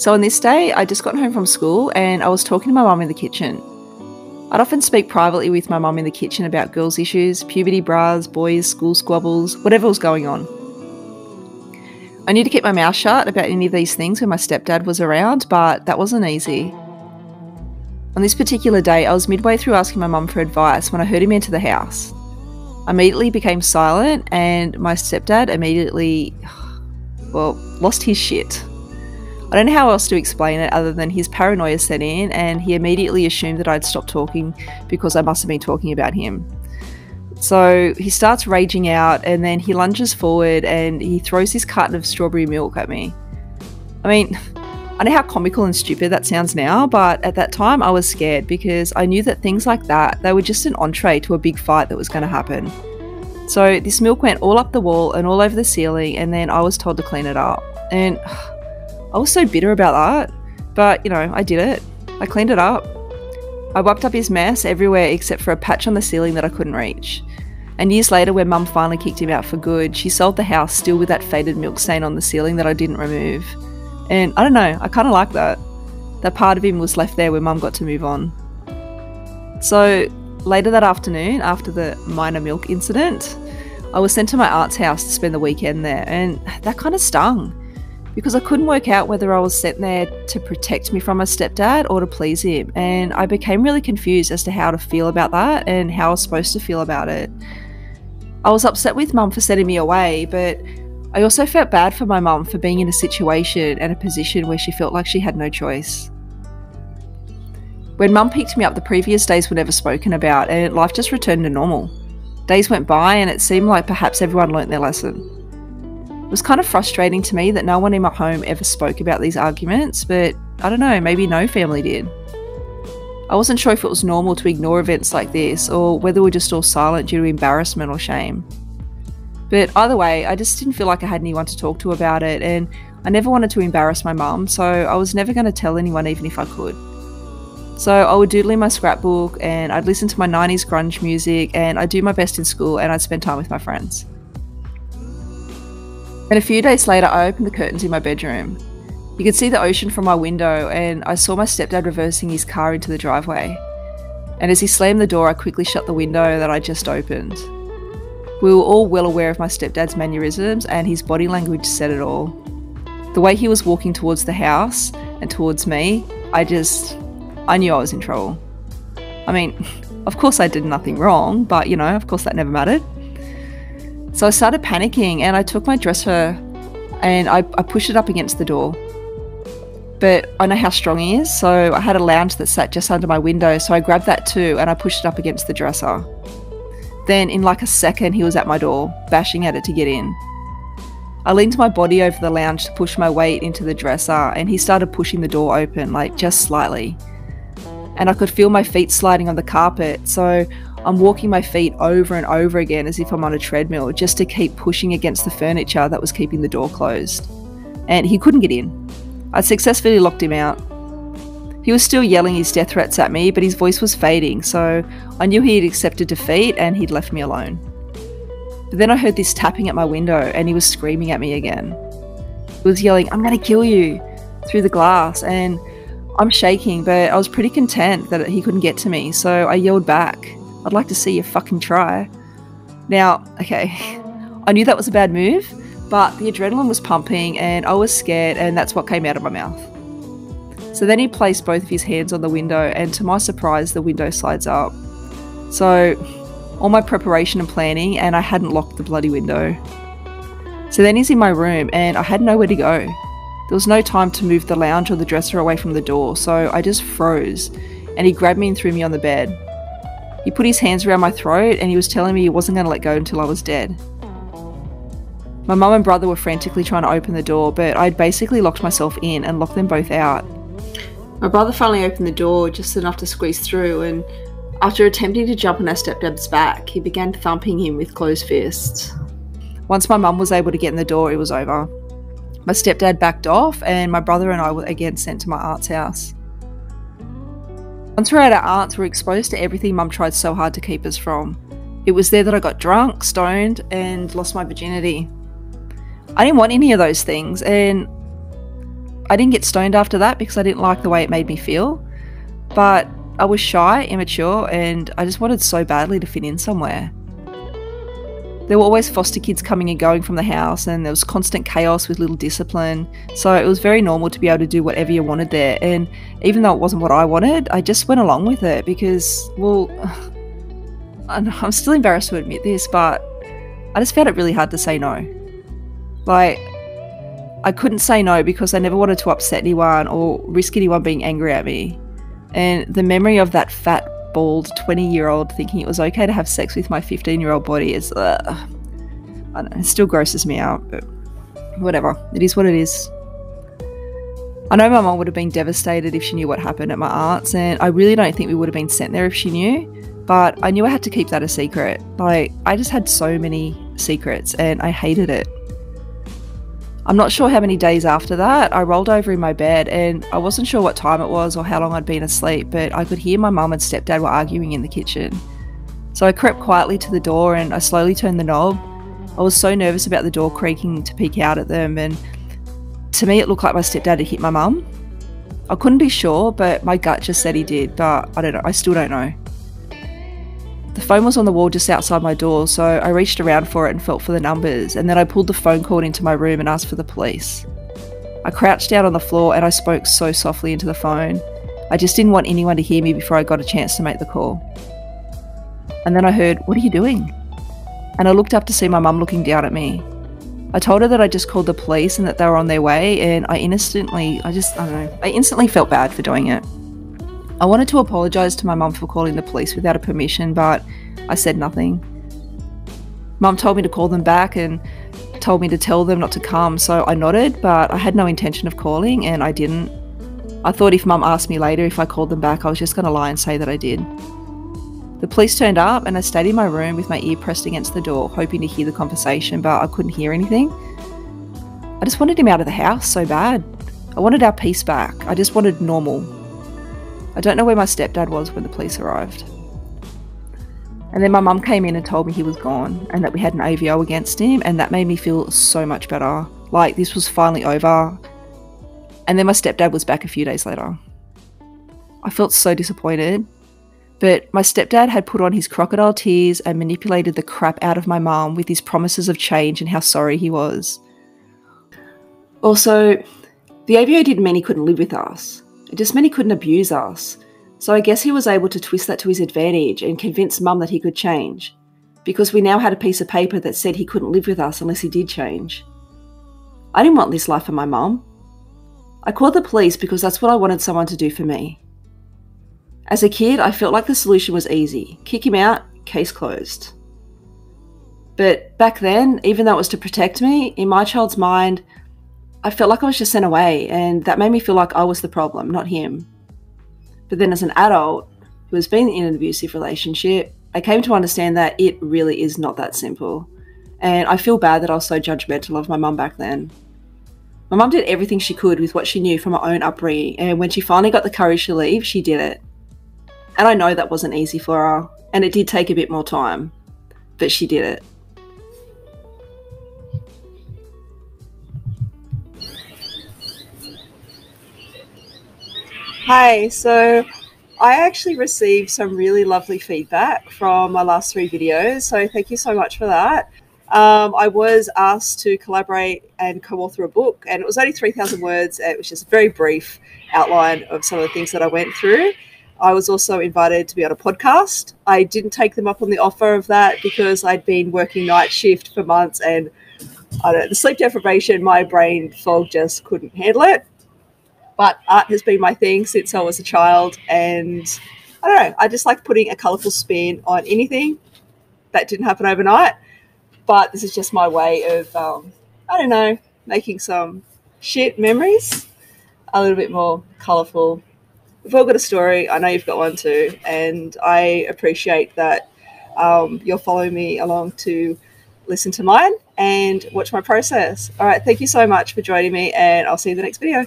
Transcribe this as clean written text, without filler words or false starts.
So on this day, I just got home from school and I was talking to my mum in the kitchen. I'd often speak privately with my mum in the kitchen about girls' issues, puberty bras, boys, school squabbles, whatever was going on. I knew to keep my mouth shut about any of these things when my stepdad was around, but that wasn't easy. On this particular day, I was midway through asking my mum for advice when I heard him enter the house. I immediately became silent and my stepdad immediately, lost his shit. I don't know how else to explain it other than his paranoia set in and he immediately assumed that I'd stopped talking because I must have been talking about him. So he starts raging out and then he lunges forward and he throws his carton of strawberry milk at me. I mean, I know how comical and stupid that sounds now, but at that time I was scared because I knew that things like that, they were just an entree to a big fight that was going to happen. So this milk went all up the wall and all over the ceiling and then I was told to clean it up. And I was so bitter about that, but I did it. I cleaned it up. I wiped up his mess everywhere except for a patch on the ceiling that I couldn't reach. And years later, when Mum finally kicked him out for good, she sold the house still with that faded milk stain on the ceiling that I didn't remove. And I don't know, I kind of like that. That part of him was left there when Mum got to move on. So later that afternoon, after the minor milk incident, I was sent to my aunt's house to spend the weekend there, and that kind of stung. Because I couldn't work out whether I was sent there to protect me from my stepdad or to please him, and I became really confused as to how to feel about that and how I was supposed to feel about it. I was upset with Mum for sending me away, but I also felt bad for my mum for being in a situation and a position where she felt like she had no choice. When Mum picked me up, the previous days were never spoken about and life just returned to normal. Days went by and it seemed like perhaps everyone learnt their lesson. It was kind of frustrating to me that no one in my home ever spoke about these arguments, but I don't know, maybe no family did. I wasn't sure if it was normal to ignore events like this or whether we're just all silent due to embarrassment or shame. But either way, I just didn't feel like I had anyone to talk to about it and I never wanted to embarrass my mum, so I was never going to tell anyone even if I could. So I would doodle in my scrapbook and I'd listen to my 90s grunge music and I'd do my best in school and I'd spend time with my friends. And a few days later, I opened the curtains in my bedroom. You could see the ocean from my window and I saw my stepdad reversing his car into the driveway. And as he slammed the door, I quickly shut the window that I just opened. We were all well aware of my stepdad's mannerisms and his body language said it all. The way he was walking towards the house and towards me, I knew I was in trouble. I mean, of course I did nothing wrong, but of course that never mattered. So I started panicking and I took my dresser and I pushed it up against the door. But I know how strong he is, so I had a lounge that sat just under my window, so I grabbed that too and I pushed it up against the dresser. Then in like a second he was at my door, bashing at it to get in. I leaned my body over the lounge to push my weight into the dresser and he started pushing the door open, like just slightly. And I could feel my feet sliding on the carpet, so I'm walking my feet over and over again as if I'm on a treadmill just to keep pushing against the furniture that was keeping the door closed. And he couldn't get in. I successfully locked him out. He was still yelling his death threats at me, but his voice was fading, so I knew he had accepted defeat and he'd left me alone. But then I heard this tapping at my window and he was screaming at me again. He was yelling, "I'm gonna kill you," through the glass, and I'm shaking, but I was pretty content that he couldn't get to me, so I yelled back, "I'd like to see you fucking try." Now, okay, I knew that was a bad move, but the adrenaline was pumping and I was scared and that's what came out of my mouth. So then he placed both of his hands on the window and to my surprise, the window slides up. So all my preparation and planning and I hadn't locked the bloody window. So then he's in my room and I had nowhere to go. There was no time to move the lounge or the dresser away from the door, so I just froze and he grabbed me and threw me on the bed. He put his hands around my throat and he was telling me he wasn't going to let go until I was dead. My mum and brother were frantically trying to open the door, but I'd basically locked myself in and locked them both out. My brother finally opened the door just enough to squeeze through, and after attempting to jump on our stepdad's back, he began thumping him with closed fists. Once my mum was able to get in the door, it was over. My stepdad backed off and my brother and I were again sent to my aunt's house. Once we're at our aunt's, we're exposed to everything Mum tried so hard to keep us from. It was there that I got drunk, stoned, and lost my virginity. I didn't want any of those things, and I didn't get stoned after that because I didn't like the way it made me feel. But I was shy, immature, and I just wanted so badly to fit in somewhere. There were always foster kids coming and going from the house, and there was constant chaos with little discipline. So it was very normal to be able to do whatever you wanted there. And even though it wasn't what I wanted, I just went along with it because, well, I'm still embarrassed to admit this, but I just found it really hard to say no. Like, I couldn't say no because I never wanted to upset anyone or risk anyone being angry at me. And the memory of that fat, bald 20-year-old thinking it was okay to have sex with my 15-year-old body is, I don't know, it still grosses me out, but whatever. It is what it is. I know my mum would have been devastated if she knew what happened at my aunt's, and I really don't think we would have been sent there if she knew, but I knew I had to keep that a secret. Like, I just had so many secrets, and I hated it. I'm not sure how many days after that, I rolled over in my bed and I wasn't sure what time it was or how long I'd been asleep, but I could hear my mum and stepdad were arguing in the kitchen. So I crept quietly to the door and I slowly turned the knob. I was so nervous about the door creaking to peek out at them, and to me it looked like my stepdad had hit my mum. I couldn't be sure, but my gut just said he did, but I don't know, I still don't know. The phone was on the wall just outside my door, so I reached around for it and felt for the numbers, and then I pulled the phone cord into my room and asked for the police. I crouched down on the floor and I spoke so softly into the phone. I just didn't want anyone to hear me before I got a chance to make the call. And then I heard, "What are you doing?" And I looked up to see my mum looking down at me. I told her that I just called the police and that they were on their way, and I instantly felt bad for doing it. I wanted to apologise to my mum for calling the police without a permission, but I said nothing. Mum told me to call them back and told me to tell them not to come, so I nodded, but I had no intention of calling and I didn't. I thought if Mum asked me later if I called them back, I was just going to lie and say that I did. The police turned up and I stayed in my room with my ear pressed against the door, hoping to hear the conversation, but I couldn't hear anything. I just wanted him out of the house so bad. I wanted our peace back. I just wanted normal. I don't know where my stepdad was when the police arrived. And then my mum came in and told me he was gone and that we had an AVO against him, and that made me feel so much better. Like this was finally over. And then my stepdad was back a few days later. I felt so disappointed, but my stepdad had put on his crocodile tears and manipulated the crap out of my mum with his promises of change and how sorry he was. Also, the AVO didn't mean he couldn't live with us. It just meant he couldn't abuse us. So I guess he was able to twist that to his advantage and convince Mum that he could change, because we now had a piece of paper that said he couldn't live with us unless he did change. I didn't want this life for my mum. I called the police because that's what I wanted someone to do for me. As a kid, I felt like the solution was easy. Kick him out, case closed. But back then, even though it was to protect me, in my child's mind, I felt like I was just sent away, and that made me feel like I was the problem, not him. But then as an adult who has been in an abusive relationship, I came to understand that it really is not that simple. And I feel bad that I was so judgmental of my mum back then. My mum did everything she could with what she knew from her own upbringing, and when she finally got the courage to leave, she did it. And I know that wasn't easy for her, and it did take a bit more time, but she did it. Hi, so I actually received some really lovely feedback from my last 3 videos, so thank you so much for that. I was asked to collaborate and co-author a book, and it was only 3,000 words. It was just a very brief outline of some of the things that I went through. I was also invited to be on a podcast. I didn't take them up on the offer of that because I'd been working night shift for months, and I don't know, the sleep deprivation, my brain fog just couldn't handle it. But art has been my thing since I was a child, and I don't know, I just like putting a colourful spin on anything. That didn't happen overnight, but this is just my way of, I don't know, making some shit memories a little bit more colourful. We've all got a story. I know you've got one too, and I appreciate that you're following me along to listen to mine and watch my process. All right, thank you so much for joining me, and I'll see you in the next video.